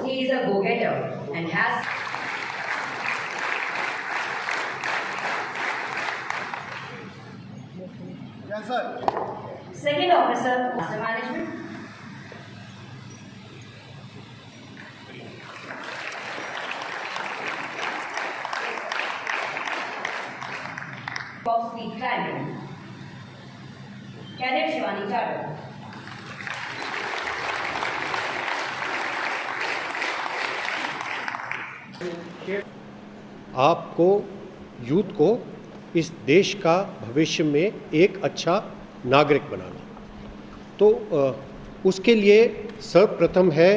He is a go-getter and has Yes, sir. second officer, master management. Of speed climbing. Cadet Shivani Tata. आपको youth को इस देश का भविष्य में एक अच्छा नागरिक बनाना, तो उसके लिए सर्वप्रथम है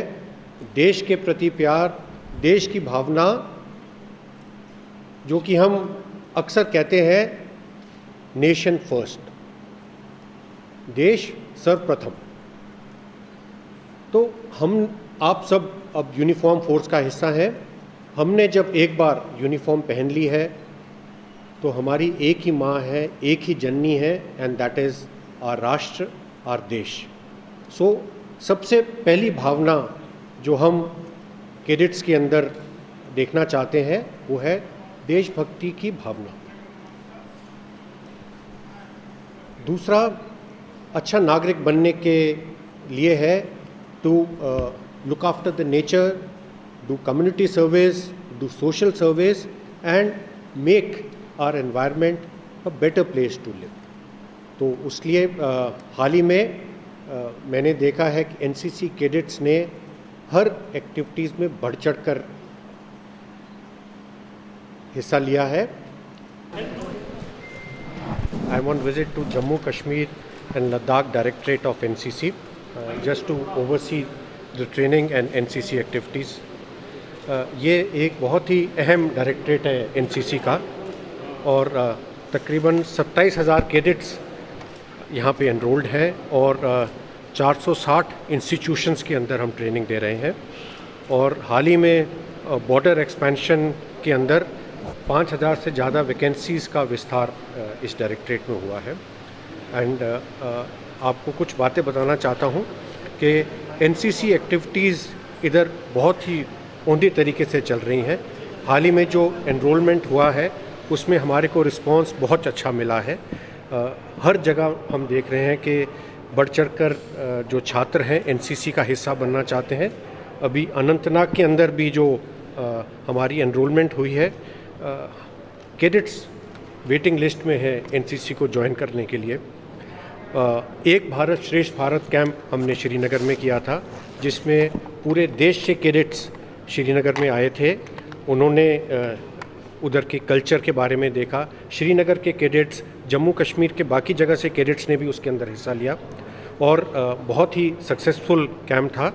देश के प्रति प्यार, देश की भावना, जो कि हम अक्सर कहते हैं नेशन फर्स्ट, देश सर्वप्रथम। तो हम आप सब अब यूनिफॉर्म फोर्स का हिस्सा हैं। हमने जब एक बार यूनिफॉर्म पहन ली है तो हमारी एक ही माँ है, एक ही जननी है, एंड दैट इज़ आवर राष्ट्र, आवर देश। सो सबसे पहली भावना जो हम कैडेट्स के अंदर देखना चाहते हैं वो है देशभक्ति की भावना। दूसरा, अच्छा नागरिक बनने के लिए है to look after the nature, do community service, do social service and make our environment a better place to live। तो उसलिए हाल ही में मैंने देखा है कि एनसीसी कैडेट्स ने हर एक्टिविटीज़ में बढ़ चढ़ कर हिस्सा लिया है। I want visit to Jammu Kashmir and Ladakh Directorate of NCC just to oversee the training and NCC activities। ये एक बहुत ही अहम डायरेक्टरेट है एनसीसी का, और तकरीबन 27,000 कैडेट्स यहाँ पे एनरोल्ड हैं और 460 इंस्टीट्यूशंस के अंदर हम ट्रेनिंग दे रहे हैं। और हाल ही में बॉर्डर एक्सपेंशन के अंदर 5,000 से ज़्यादा वैकेंसीज़ का विस्तार इस डायरेक्टरेट में हुआ है। एंड आपको कुछ बातें बताना चाहता हूँ कि एनसीसी एक्टिविटीज़ इधर बहुत ही औंधे तरीके से चल रही हैं। हाल ही में जो एनरोलमेंट हुआ है उसमें हमारे को रिस्पांस बहुत अच्छा मिला है। हर जगह हम देख रहे हैं कि बढ़ चढ़कर जो छात्र हैं एनसीसी का हिस्सा बनना चाहते हैं। अभी अनंतनाग के अंदर भी जो हमारी एनरोलमेंट हुई है, कैडेट्स वेटिंग लिस्ट में है एनसीसी को ज्वाइन करने के लिए। एक भारत श्रेष्ठ भारत कैंप हमने श्रीनगर में किया था, जिसमें पूरे देश से कैडेट्स श्रीनगर में आए थे। उन्होंने उधर के कल्चर के बारे में देखा। श्रीनगर के कैडेट्स, जम्मू कश्मीर के बाकी जगह से कैडेट्स ने भी उसके अंदर हिस्सा लिया और बहुत ही सक्सेसफुल कैंप था।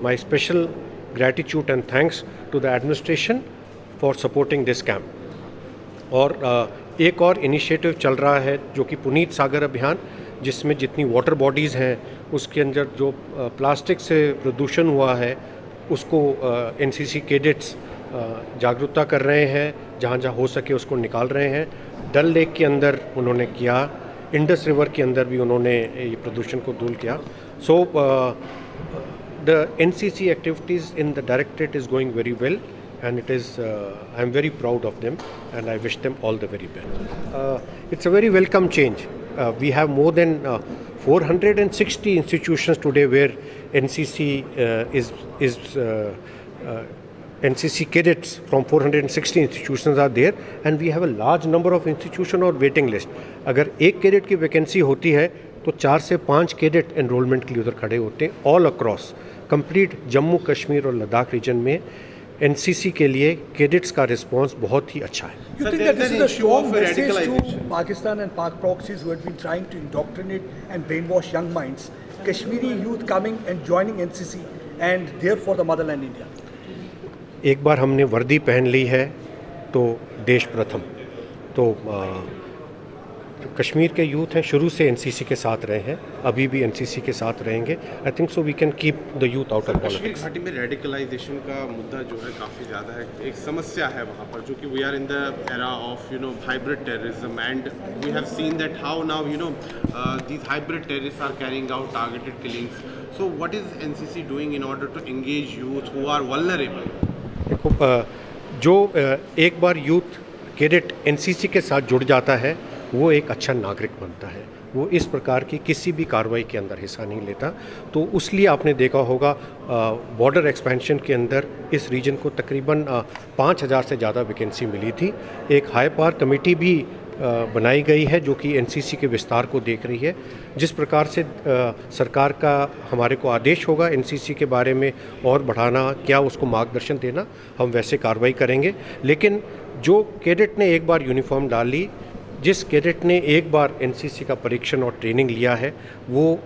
My special gratitude and thanks to the administration for supporting this camp. और एक और इनिशिएटिव चल रहा है जो कि पुनीत सागर अभियान, जिसमें जितनी वाटर बॉडीज़ हैं उसके अंदर जो प्लास्टिक से प्रदूषण हुआ है उसको एनसीसी कैडेट्स जागरूकता कर रहे हैं, जहाँ जहाँ हो सके उसको निकाल रहे हैं। डल लेक के अंदर उन्होंने किया, इंडस रिवर के अंदर भी उन्होंने ये प्रदूषण को दूर किया। So the NCC activities in the directorate is going very well and it is I am very proud of them and I wish them all the very best. It's a very welcome change. We have more than 460 institutions today where NCC NCC cadets from 460 institutions are there, and we have a large number of institution और waiting list. अगर एक cadet की vacancy होती है तो 4 से 5 cadet enrolment के लिए उधर खड़े होते हैं। All across complete Jammu Kashmir और लद्दाख रीजन में एनसीसी के लिए कैडेट्स का रिस्पांस बहुत ही अच्छा है। You think that this is a strong message to Pakistan and Pak proxies who had been trying to indoctrinate and brainwash young minds, Kashmiri youth coming and joining NCC and there for the motherland India? एक बार हमने वर्दी पहन ली है तो देश प्रथम। तो कश्मीर के यूथ हैं शुरू से एनसीसी के साथ रहे हैं, अभी भी एनसीसी के साथ रहेंगे। I think so we can keep the youth out of Kashmir politics. घाटी में रेडिकलाइजेशन का मुद्दा जो है काफ़ी ज़्यादा है, एक समस्या है वहाँ पर, जो कि we are in the era of hybrid terrorism and we have seen that how now these hybrid terrorist are carrying out targeted killings. So what is NCC doing in order to engage youth who are vulnerable? देखो, जो एक बार youth cadet NCC के साथ जुड़ जाता है वो एक अच्छा नागरिक बनता है, वो इस प्रकार की किसी भी कार्रवाई के अंदर हिस्सा नहीं लेता। तो उसलिए आपने देखा होगा बॉर्डर एक्सपेंशन के अंदर इस रीजन को तकरीबन 5000 से ज़्यादा वैकेंसी मिली थी। एक हाई पावर कमेटी भी बनाई गई है जो कि एनसीसी के विस्तार को देख रही है। जिस प्रकार से सरकार का हमारे को आदेश होगा एनसीसी के बारे में और बढ़ाना, क्या उसको मार्गदर्शन देना, हम वैसे कार्रवाई करेंगे। लेकिन जो कैडेट ने एक बार यूनिफॉर्म डाल ली, जिस कैडेट ने एक बार एनसीसी का परीक्षण और ट्रेनिंग लिया है, वो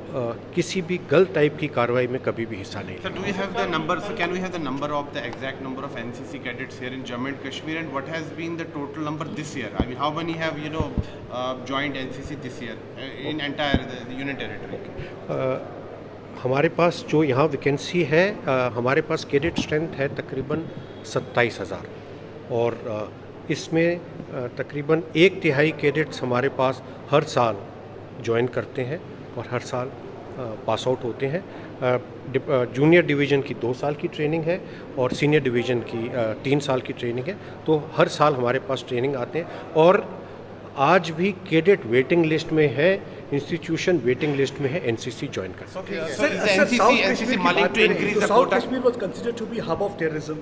किसी भी गलत टाइप की कार्रवाई में कभी भी हिस्सा नहीं Sir, do we have the number? So can we have the number of the exact number of NCC cadets here in Jammu and Kashmir, and what has been the total number this year? I mean, how many have joined NCC this year in entire the Union Territory? हमारे पास जो यहाँ vacancy है, हमारे पास cadet strength है तकरीबन 27,000 और इसमें तकरीबन 1/3 कैडेट्स हमारे पास हर साल ज्वाइन करते हैं और हर साल पास आउट होते हैं। जूनियर डिवीज़न की 2 साल की ट्रेनिंग है और सीनियर डिवीज़न की 3 साल की ट्रेनिंग है। तो हर साल हमारे पास ट्रेनिंग आते हैं और आज भी कैडेट वेटिंग लिस्ट में है, इंस्टीट्यूशन वेटिंग लिस्ट में है एनसीसी ज्वाइन कर। So is NCC willing to increase the South quota? Kashmir was considered to be hub of terrorism.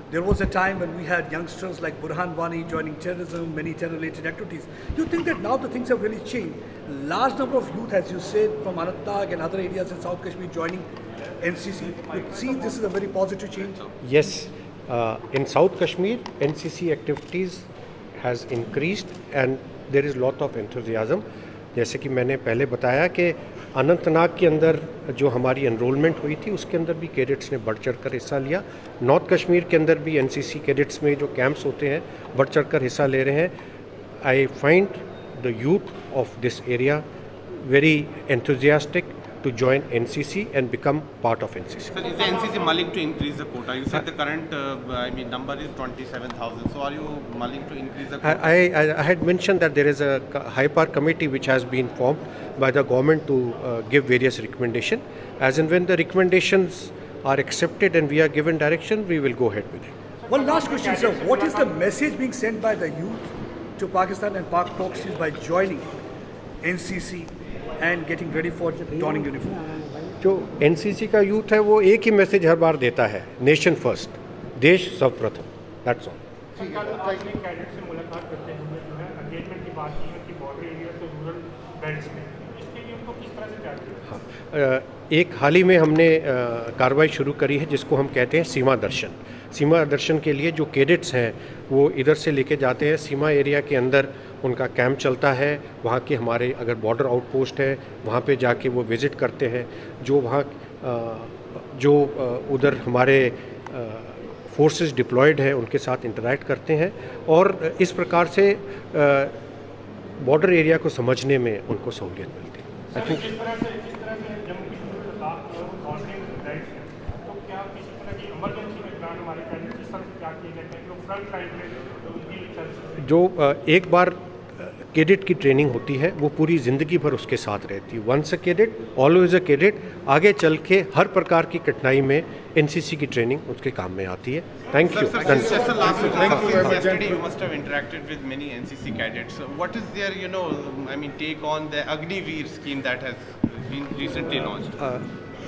There was a time when we had youngsters like Burhan Wani joining terrorism, many terror-related activities. You think that now the things have really changed? Large number of youth, as you said, from Anantnag and other areas in South Kashmir joining NCC. You see, this is a very positive change. Yes, in South Kashmir, NCC activities has increased and there is lot of enthusiasm. जैसे कि मैंने पहले बताया कि अनंतनाग के अंदर जो हमारी एनरोलमेंट हुई थी उसके अंदर भी कैडेट्स ने बढ़ चढ़ कर हिस्सा लिया। नॉर्थ कश्मीर के अंदर भी एनसीसी कैडेट्स में जो कैंप्स होते हैं बढ़ चढ़ कर हिस्सा ले रहे हैं। I find the youth of this area very enthusiastic to join NCC and become part of NCC. Sir, is the NCC willing to increase the quota? You said the current number is 27,000. So are you willing to increase the quota? I had mentioned that there is a high power committee which has been formed by the government to give various recommendations. As and when the recommendations are accepted and we are given direction, we will go ahead with it. One last question, sir. What is the message being sent by the youth to Pakistan and Pak proxies by joining NCC and getting ready for donning uniform? जो NCC का youth है वो एक ही message हर बार देता है, nation first, देश सर्वप्रथम, that's all. सरकार ने आज में कैडेट से मुलाकात करते हुए जो है एंगेजमेंट की बात की है कि बॉर्डर एरिया से रूरल बेल्ट्स में, इसके लिए उनको किस तरह से तैयार किया? एक हाल ही में हमने कार्रवाई शुरू करी है जिसको हम कहते हैं सीमा दर्शन। सीमा दर्शन के लिए जो कैडेट्स हैं वो इधर से लेके जाते हैं, सीमा एरिया के अंदर उनका कैंप चलता है, वहाँ के हमारे अगर बॉर्डर आउटपोस्ट है वहाँ पे जाके वो विज़िट करते हैं, जो वहाँ उधर हमारे फोर्सेस डिप्लॉयड हैं उनके साथ इंटरैक्ट करते हैं और इस प्रकार से बॉर्डर एरिया को समझने में उनको सहूलियत मिलती है। आई थिंक जिस तरह से जम्मू कश्मीर लद्दाख में कॉन्फ्लिक्ट राइट्स हैं, तो क्या किसी तरह की इमरजेंसी में प्लान हमारे कैडेट जिस तरह से क्या किए गए हैं, लोग फ्रंट लाइन में उनकी जो एक बार कैडेट की ट्रेनिंग होती है वो पूरी ज़िंदगी भर उसके साथ रहती है। Once a cadet always a cadet, आगे चल के हर प्रकार की कठिनाई में एनसीसी की ट्रेनिंग उसके काम में आती है। Thank you. Yesterday you must have interacted with many NCC cadets. What is their, take on the Agniveer scheme that has been recently launched?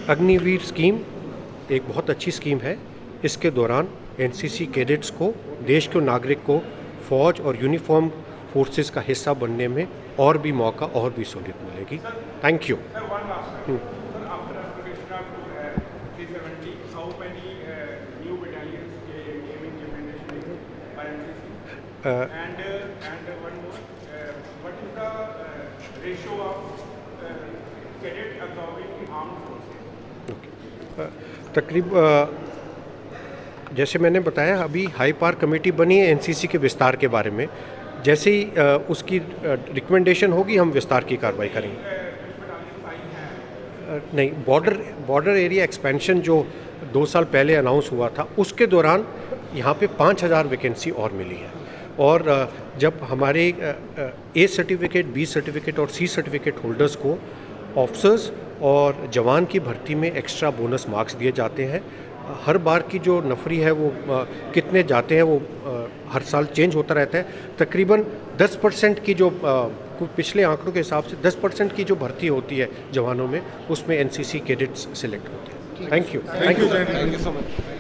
Agniveer scheme एक बहुत अच्छी स्कीम है। इसके दौरान एनसीसी कैडेट्स को, देश के नागरिक को फौज और यूनिफॉर्म फोर्सेस का हिस्सा बनने में और भी मौका और भी सहूलियत मिलेगी। Thank you. तकरीब जैसे मैंने बताया अभी हाई पावर कमेटी बनी है एनसीसी के विस्तार के बारे में, जैसे ही उसकी रिकमेंडेशन होगी हम विस्तार की कार्रवाई करेंगे। नहीं, बॉर्डर एरिया एक्सपेंशन जो 2 साल पहले अनाउंस हुआ था उसके दौरान यहाँ पे 5000 वैकेंसी और मिली है। और जब हमारे ए सर्टिफिकेट, बी सर्टिफिकेट और सी सर्टिफिकेट होल्डर्स को ऑफिसर्स और जवान की भर्ती में एक्स्ट्रा बोनस मार्क्स दिए जाते हैं। हर बार की जो नफरी है वो कितने जाते हैं वो हर साल चेंज होता रहता है। तकरीबन 10% की जो पिछले आंकड़ों के हिसाब से 10% की जो भर्ती होती है जवानों में, उसमें एनसीसी कैडेट्स सिलेक्ट होते हैं। Thank you so much.